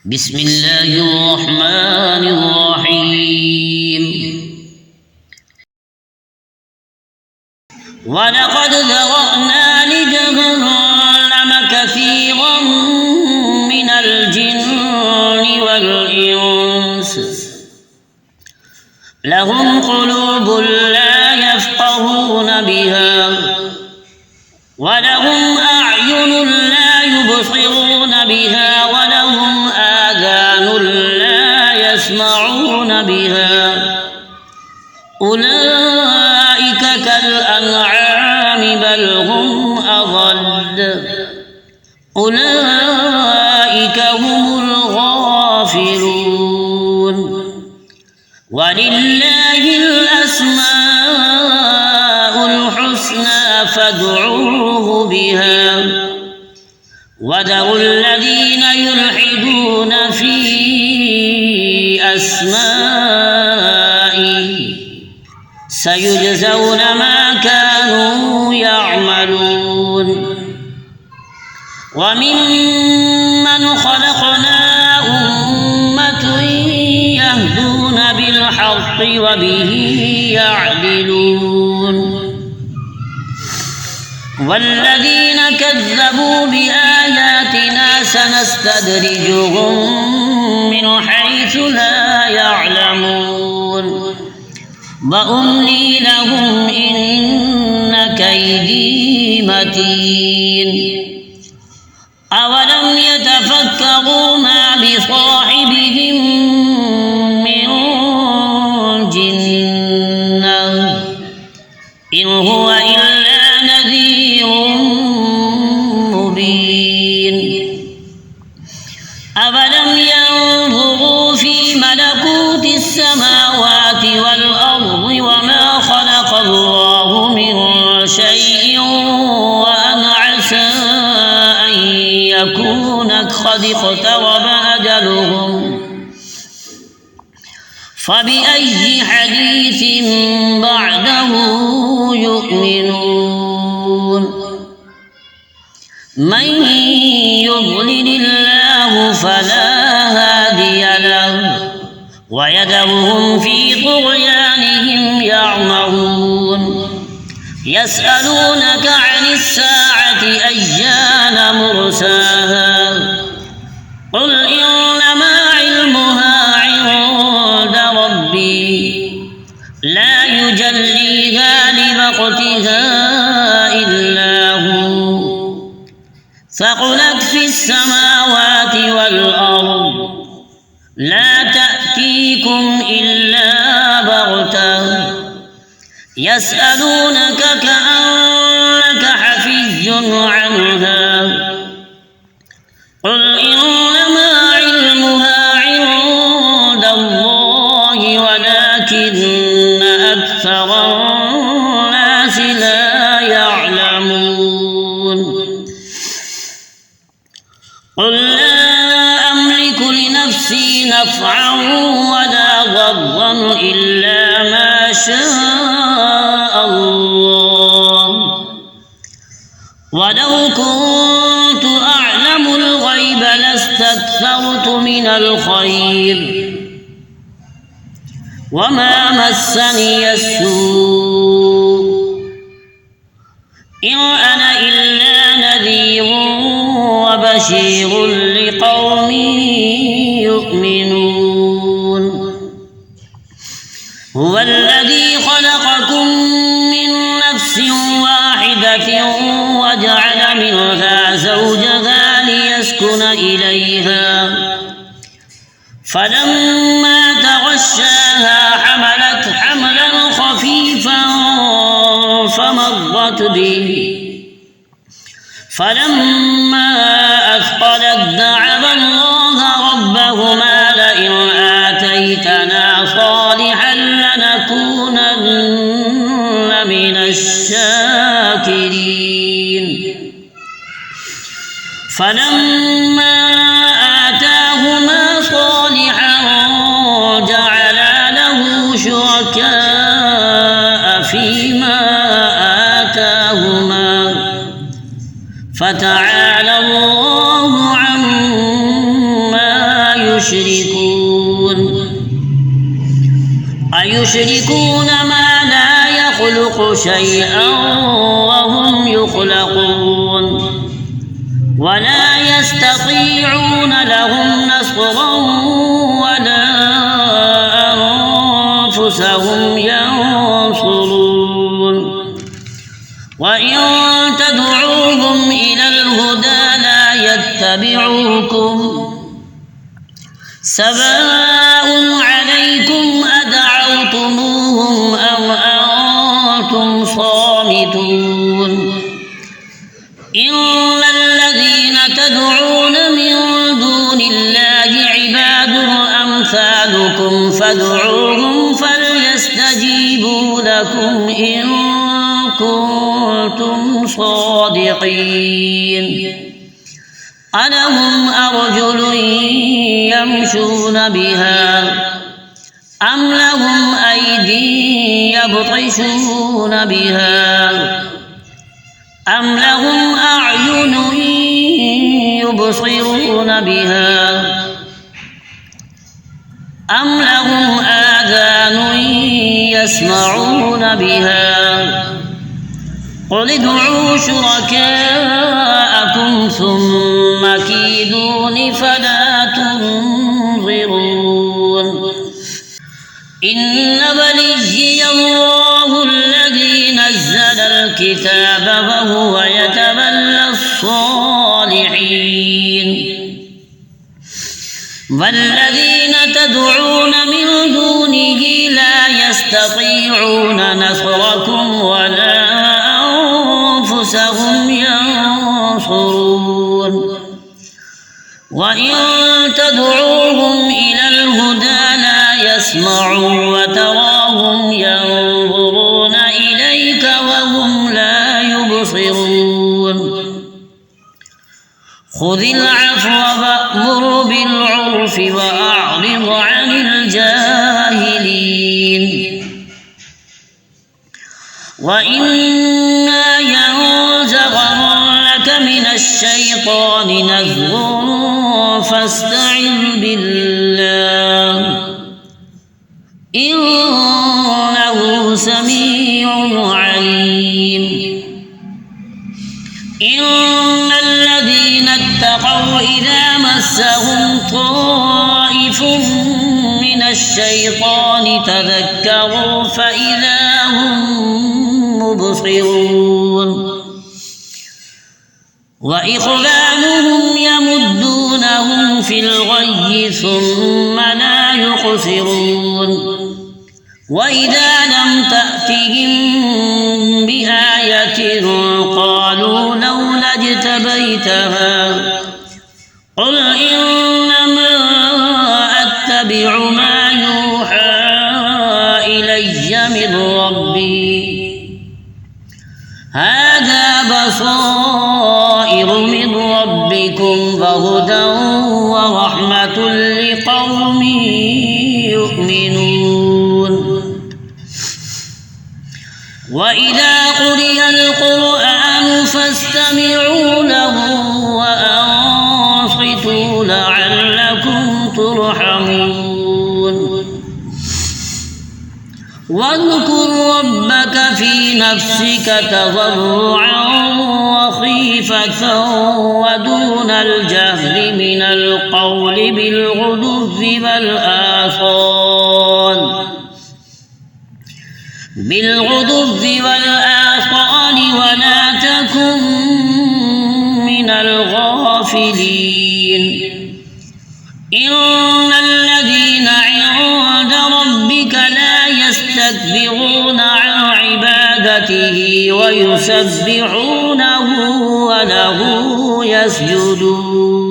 بسم الله الرحمن الرحيم. ولقد ذرأنا لجهنم كثيرا من الجن والإنس لهم قلوب لا يفقهون بها ولهم أعين لا يبصرون بها ولهم آذان لا يسمعون بها أولئك كالأنعام بل هم أضل أولئك هم الغافلون. ولله الأسماء الحسنى فادعوه بها وذروا الذين يلحدون في أسمائه سيجزون ما كانوا يعملون. وممن خلقنا أمة يهدون بالحق وبه يعدلون والذين كذبوا بآياتنا سنستدرجهم من حيث لا يعلمون وأملي لهم إن كيدي متين. أولم يتفكروا ما بصاحبهم من جنة إن هو إلا نذير مبين. أولم ينظروا في ملكوت السماوات والأرض وما خلق الله من شيء وأن عسى أن يكون قد اقترب أجلهم فبأي حديث بعده يؤمنون. من يضلل الله فلا هادي له ويذرهم في طغيانهم يعمهون. يسألونك عن الساعة أيان مرساها قل إنما علمها عند ربي لا يجليها لوقتها إلا هو ثقلت في السماوات والأرض لا تأتيكم إلا بغتة يسألونك كأنك حفي عنها قل إنما علمها عند الله ولكن أكثر الناس لا يعلمون. قل لا أملك لنفسي نفعا ولا ضرا إلا ما شاء الله ولو كنت أعلم الغيب لاستكثرت من الخير وما مسني السوء إن أنا إلا نذير وبشير لقوم يؤمنون. هو الذي خلقكم من نفس واحدة وجعل منها زوجها ليسكن إليها فلما تغشاها حملت حملا خفيفا فمرت به فلما أثقلت دعوا الله ربهما لئن آتيتنا صالحا لنكونن من الشاكرين. فلما آتاهما صالحا جعلا له شركاء فيما آتاهما فتعالى الله عما ويشركون ما لا يخلق شيئا وهم يخلقون ولا يستطيعون لهم نصرا ولا أنفسهم ينصرون وإن تدعوهم إلى الهدى لا يتبعوكم سواء عليكم أدعوتموهم أم أنتم صامتون إن الذين تدعون من دون الله عباد أمثالكم فادعوهم فليستجيبوا لكم إن كنتم صادقين ألهم أرجل يمشون بها أم لهم أيدي يبطشون بها أم لهم أعين يبصرون بها أم لهم آذان يسمعون بها قل ادعوا شركاءكم ثم كيدون فلا تنظرون إن وليي الله الذي نزل الكتاب وهو يتولى الصالحين والذين تدعون من دونه لا يستطيعون نصركم ولا أنفسهم ينصرون وإن تدعوهم إلى الهدى لا يسمعوا وتراهم ينظرون إليك وهم لا يبصرون خذ العفو وأمر بالعرف وأعرض عن الجاهلين وإما ينزغنك من الشيطان نزغ فاستعذ بالله إنه سميع عليم إن الذين اتقوا إذا مسهم طائف من الشيطان تذكروا فإذا هم مبصرون وإخوانهم يمدونهم في الغي ثم لا يقصرون وإذا لم تأتهم بآية قالوا لولا اجتبيتها قل إنما أتبع ما يوحى إلي من ربي هذا بصائر من ربكم وهدى ورحمة لقوم يؤمنون وإذا قرئ القرآن فاستمعوا له وأنصتوا لعلكم ترحمون واذكر ربك في نفسك تضرعا وخيفة ودون الجهر من القول بالغدو والآصال ولا تكن من الغافلين إن الذين عند ربك لا يستكبرون عن عبادته ويسبحونه وله يسجدون